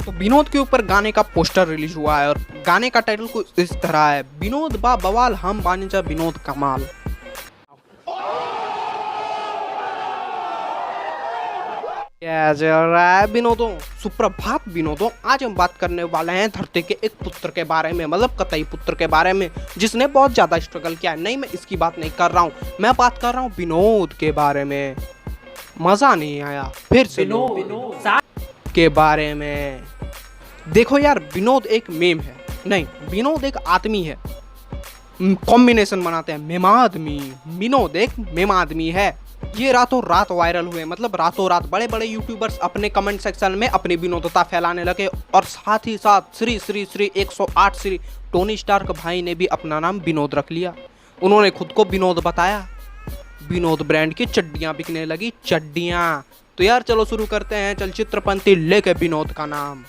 तो विनोद के ऊपर गाने का पोस्टर रिलीज हुआ है और गाने का टाइटल कुछ इस तरह है, विनोद बा बवाल हम बानिजा विनोद कमाल। क्या चल रहा है विनोदों? सुप्रभात विनोदों। आज हम बात करने वाले हैं धरती के एक पुत्र के बारे में, मतलब कतई पुत्र के बारे में, जिसने बहुत ज्यादा स्ट्रगल किया है। नहीं, मैं इसकी बात नहीं कर रहा हूँ, मैं बात कर रहा हूँ विनोद के बारे में। मजा नहीं आया? फिर से विनोद के बारे में। देखो यार, विनोद एक मेम है, नहीं विनोद एक आदमी है। कॉम्बिनेशन बनाते हैं, मेम आदमी। विनोद एक मेम आदमी है। ये रातों रात वायरल हुए, मतलब रातों रात बड़े बड़े यूट्यूबर्स अपने कमेंट सेक्शन में अपनी विनोदता फैलाने लगे और साथ ही साथ श्री श्री श्री 108 श्री टोनी स्टार्क भाई ने भी अपना नाम विनोद रख लिया। उन्होंने खुद को विनोद बताया। विनोद ब्रांड की चड्डियां बिकने लगी, चड्डियां। तो यार चलो शुरू करते हैं चलचित्र पंक्ति लेके विनोद का नाम।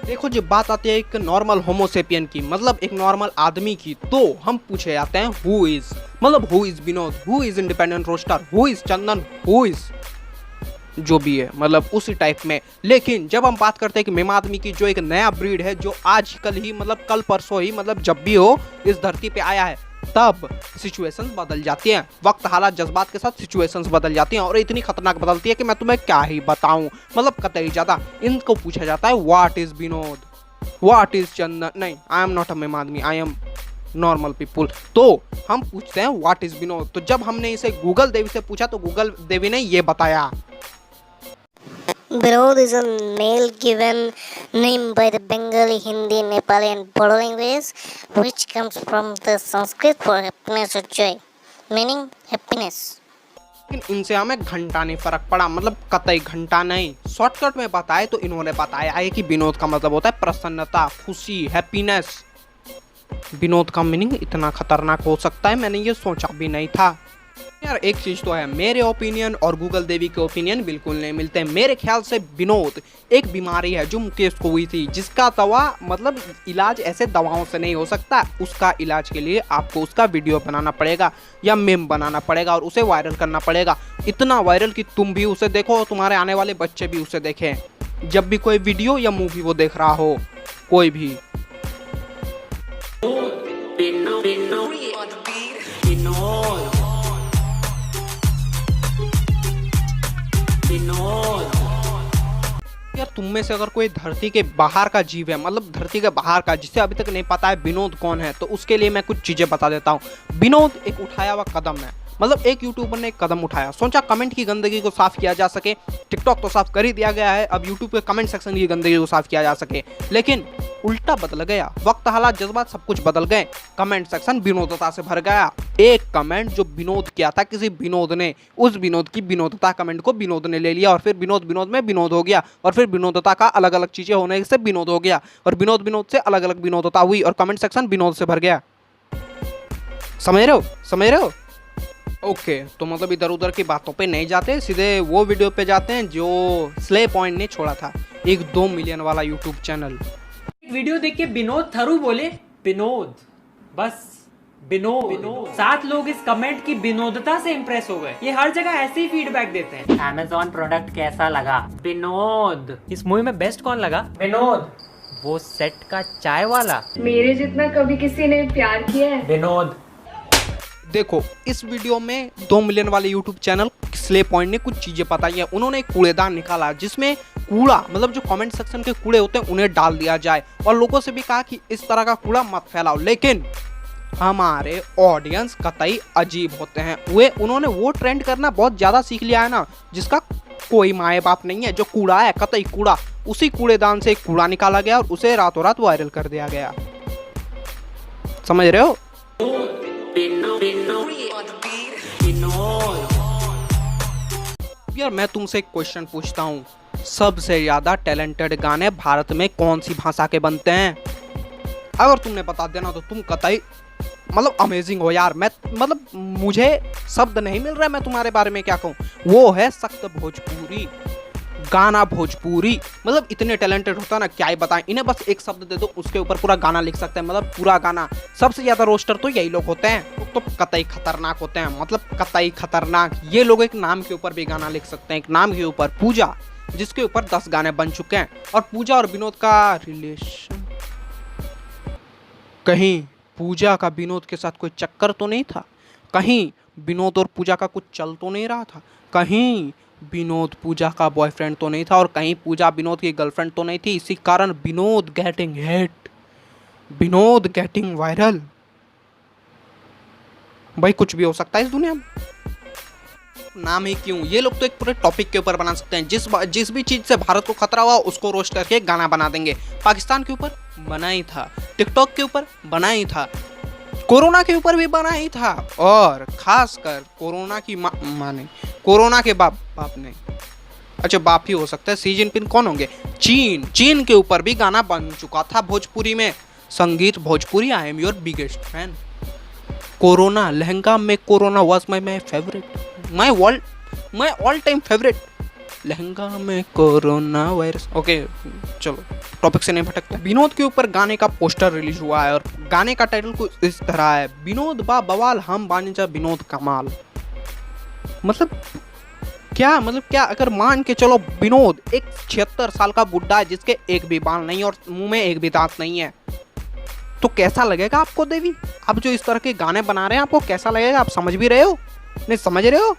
देखो, जब बात आती है एक नॉर्मल होमोसेपियन की, मतलब एक नॉर्मल आदमी की, तो हम पूछे जाते हैं हु इज, मतलब who is Vinod, who is independent roster, who is Chandan, who is जो भी है, मतलब उसी टाइप में। लेकिन जब हम बात करते हैं कि मेम आदमी की, जो एक नया ब्रीड है, जो आजकल ही, मतलब कल परसों ही, मतलब जब भी हो इस धरती पे आया है, तब सिचुएशंस बदल जाती हैं। वक्त, हालात, जज्बात के साथ सिचुएशंस बदल जाती हैं और इतनी खतरनाक बदलती है कि मैं तुम्हें क्या ही बताऊं, मतलब कतई ज्यादा। इनको पूछा जाता है what is Vinod, what is Chandan. नहीं, आई एम नॉट अ मेम आदमी, आई एम नॉर्मल पीपुल। तो हम पूछते हैं व्हाट इज विनोद। तो जब हमने इसे गूगल देवी से पूछा तो गूगल देवी ने ये बताया, Vinod is a male given name by the Bengali, Hindi, Nepali and Bodo languages, which comes from the Sanskrit for happiness or joy, meaning happiness. लेकिन इनसे हमें घंटा नहीं फर्क पड़ा, मतलब कतई घंटा नहीं। शॉर्टकट में बताए तो इन्होंने बताया है कि विनोद का मतलब होता है प्रसन्नता, खुशी, हैप्पीनेस। विनोद का मीनिंग इतना खतरनाक हो सकता है, मैंने ये सोचा भी नहीं था। यार एक चीज तो है, मेरे ओपिनियन और गूगल देवी के ओपिनियन बिल्कुल नहीं मिलते। मेरे ख्याल से विनोद एक बीमारी है जो मुकेश को हुई थी, जिसका दवा, मतलब इलाज ऐसे दवाओं से नहीं हो सकता। उसका इलाज के लिए आपको उसका वीडियो बनाना पड़ेगा या मेम बनाना पड़ेगा और उसे वायरल करना पड़ेगा। इतना वायरल कि तुम भी उसे देखो और तुम्हारे आने वाले बच्चे भी उसे देखें, जब भी कोई वीडियो या मूवी वो देख रहा हो, कोई भी। यार तुम में से अगर कोई धरती के बाहर का जीव है, मतलब धरती के बाहर का, जिसे अभी तक नहीं पता है विनोद कौन है, तो उसके लिए मैं कुछ चीजें बता देता हूँ। विनोद एक उठाया हुआ कदम है, मतलब एक यूट्यूबर ने एक कदम उठाया, सोचा कमेंट की गंदगी को साफ किया जा सके। टिकटॉक तो साफ कर ही दिया गया है, अब यूट्यूब के कमेंट सेक्शन की गंदगी को साफ किया जा सके। लेकिन उल्टा बदल गया, वक्त, हालात, जज्बात सब कुछ बदल गए। कमेंट सेक्शन विनोदता से भर गया। एक कमेंट जो विनोद किया था किसी विनोद ने, उस विनोद की विनोदता कमेंट को विनोद ने ले लिया और फिर विनोद विनोद में विनोद हो गया और फिर विनोदता का अलग अलग चीजें होने से विनोद हो गया और विनोद विनोद से अलग अलग विनोदता हुई और कमेंट सेक्शन विनोद से भर गया। समझ रहे हो, समझ रहे हो? ओके, तो मतलब इधर उधर की बातों पे नहीं जाते, सीधे वो वीडियो पे जाते हैं जो स्ले पॉइंट ने छोड़ा था, एक 2 मिलियन वाला यूट्यूब चैनल। वीडियो देख के विनोद थरू बोले विनोद, बस विनोद। 7 लोग इस कमेंट की विनोदता से इंप्रेस हो गए। ये हर जगह ऐसे ही फीडबैक देते हैं। Amazon प्रोडक्ट कैसा लगा? विनोद। इस मूवी में बेस्ट कौन लगा? विनोद। वो सेट का चाय वाला? मेरे जितना कभी किसी ने प्यार किया है? विनोद। देखो, इस वीडियो में 2 मिलियन वाले यूट्यूब चैनल स्ले पॉइंट ने कुछ चीजें बताई हैं। उन्होंने एक कूड़ेदान निकाला जिसमें कूड़ा, मतलब जो कमेंट सेक्शन के कूड़े होते हैं उन्हें डाल दिया जाए और लोगों से भी कहा कि इस तरह का कूड़ा मत फैलाओ। लेकिन हमारे ऑडियंस कतई अजीब होते हैं, उन्होंने वो ट्रेंड करना बहुत ज्यादा सीख लिया है ना, जिसका कोई माए बाप नहीं है। जो कूड़ा है कतई कूड़ा, उसी कूड़ेदान से एक कूड़ा निकाला गया और उसे रातों रात वायरल कर दिया गया। समझ रहे हो? यार मैं तुमसे एक क्वेश्चन पूछता हूँ, सबसे ज्यादा टैलेंटेड गाने भारत में कौन सी भाषा के बनते हैं? अगर तुमने बता देना तो तुम कतई, मतलब अमेजिंग हो यार। मैं, मतलब मुझे शब्द नहीं मिल रहा, मैं तुम्हारे बारे में क्या कहूँ। वो है सख्त भोजपुरी। गाना भोजपुरी, मतलब इतने टैलेंटेड होता है ना, क्या ही बताएं। इन्हें बस एक शब्द दे दो, उसके ऊपर पूरा गाना लिख सकते हैं, मतलब पूरा गाना। सबसे ज्यादा रोस्टर तो यही लोग होते हैं, तो कतई खतरनाक होते हैं, मतलब कतई खतरनाक। ये लोग एक नाम के ऊपर भी गाना लिख सकते हैं, एक नाम के ऊपर पूजा, जिसके ऊपर 10 गाने बन चुके हैं। और पूजा और विनोद का रिलेशन, कहीं पूजा का विनोद के साथ कोई चक्कर तो नहीं था, कहीं विनोद और पूजा का कुछ चल तो नहीं रहा था, कहीं विनोद पूजा का बॉयफ्रेंड तो नहीं था, और कहीं पूजा विनोद की गर्लफ्रेंड तो नहीं थी। इसी कारण Vinod getting hit, Vinod getting viral. भाई कुछ भी हो सकता है इस दुनिया में, नाम ही क्यों। ये लोग तो एक पूरे टॉपिक के ऊपर बना सकते हैं। जिस भी चीज से भारत को खतरा हुआ उसको रोस्ट करके गाना बना देंगे। पाकिस्तान के ऊपर बना ही था, टिकटॉक के ऊपर बना ही था, कोरोना के ऊपर भी बना ही था, और खासकर कोरोना की माँ नहीं, कोरोना के बाप नहीं, अच्छा बाप ही हो सकता है, सी जिनपिंग कौन होंगे, चीन के ऊपर भी गाना बन चुका था भोजपुरी में। संगीत Bhojpuri, I am your biggest fan. Corona lehenga में corona was my favourite, my all time favourite. Lehenga में कोरोना वायरस। ओके चलो टॉपिक से नहीं भटकते। विनोद के ऊपर गाने का पोस्टर रिलीज हुआ है, और गाने का टाइटल कुछ इस तरह है, विनोद बा बवाल हम बानिजा विनोद कमाल। मतलब क्या अगर मान के चलो विनोद एक 76 साल का बुड्ढा है, जिसके एक भी बाल नहीं और मुंह में एक भी दांत नहीं है, तो कैसा लगेगा आपको देवी? आप जो इस तरह के गाने बना रहे हैं, आपको कैसा लगेगा? आप समझ भी रहे हो? नहीं समझ रहे हो?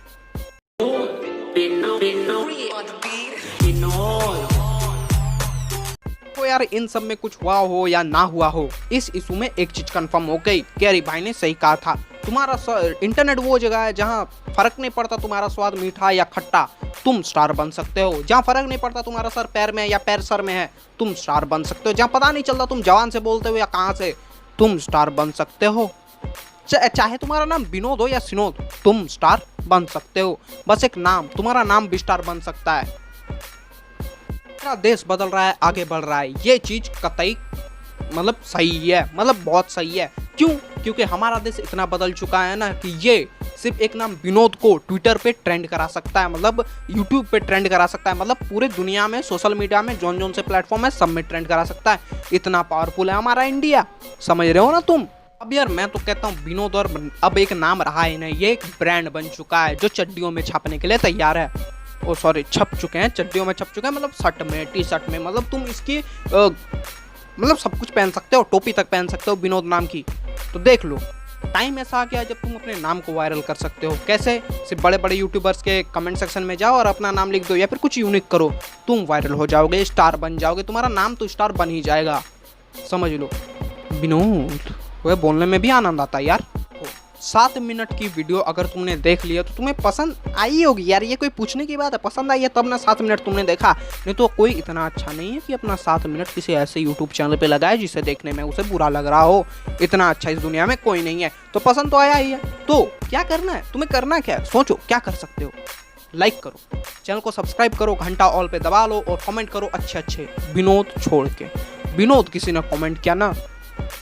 तो यार इन सब में कुछ हुआ हो या ना हुआ हो, इस इशू में एक चीज कंफर्म हो गई, कैरी भाई ने सही कहा था। तुम्हारा इंटरनेट वो जगह है जहां फर्क नहीं पड़ता तुम्हारा स्वाद मीठा या खट्टा, तुम स्टार बन सकते हो। जहां फर्क नहीं पड़ता तुम्हारा सर पैर में या पैर सर में है, तुम स्टार बन सकते हो। जहां पता नहीं चलता तुम जवान से बोलते हो या कहां से, तुम स्टार बन सकते हो। चाहे तुम्हारा नाम विनोद हो या सिनोद, तुम स्टार बन सकते हो। बस एक नाम, तुम्हारा नाम भी स्टार बन सकता है। पूरा देश बदल रहा है, आगे बढ़ रहा है, ये चीज कतई मतलब सही है, मतलब बहुत सही है। क्यों? क्योंकि हमारा देश इतना बदल चुका है ना कि ये सिर्फ एक नाम विनोद को ट्विटर पे ट्रेंड करा सकता है, मतलब यूट्यूब पे ट्रेंड करा सकता है, मतलब पूरे दुनिया में सोशल मीडिया में जोन से प्लेटफॉर्म है सब में ट्रेंड करा सकता है। इतना पावरफुल है हमारा इंडिया, समझ रहे हो ना तुम? अब यार मैं तो कहता हूँ विनोद और अब एक नाम रहा है नहीं, ये एक ब्रांड बन चुका है जो चड्डियों में छपने के लिए तैयार है। ओ सॉरी, छप चुके हैं, चड्डियों में छप चुके हैं, मतलब शर्ट में, टी शर्ट में, मतलब तुम इसकी मतलब सब कुछ पहन सकते हो, टोपी तक पहन सकते हो विनोद नाम की। तो देख लो टाइम ऐसा आ गया जब तुम अपने नाम को वायरल कर सकते हो। कैसे? सिर्फ बड़े बड़े यूट्यूबर्स के कमेंट सेक्शन में जाओ और अपना नाम लिख दो, या फिर कुछ यूनिक करो, तुम वायरल हो जाओगे, स्टार बन जाओगे, तुम्हारा नाम तो स्टार बन ही जाएगा, समझ लो। विनोद वह बोलने में भी आनंद आता है यार। 7 मिनट की वीडियो अगर तुमने देख लिया तो तुम्हें पसंद आई होगी यार, ये कोई पूछने की बात है? पसंद आई है तब ना 7 मिनट तुमने देखा, नहीं तो कोई इतना अच्छा नहीं है कि अपना 7 मिनट किसी ऐसे यूट्यूब चैनल पे लगाए जिसे देखने में उसे बुरा लग रहा हो। इतना अच्छा इस दुनिया में कोई नहीं है, तो पसंद तो आया ही है। तो क्या करना है तुम्हें? करना क्या है? सोचो क्या कर सकते हो। लाइक करो, चैनल को सब्सक्राइब करो, घंटा ऑल पे दबा लो, और कमेंट करो अच्छे विनोद छोड़ के। विनोद किसी ने कमेंट किया ना,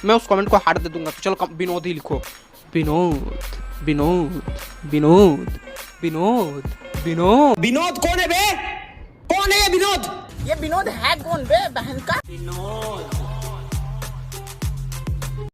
मैं उस कमेंट को हार्ट दे दूंगा, तो चलो विनोद ही लिखो। विनोद विनोद विनोद विनोद विनोद विनोद कौन है बे? कौन है ये विनोद? ये विनोद है कौन बे बहन का? विनोद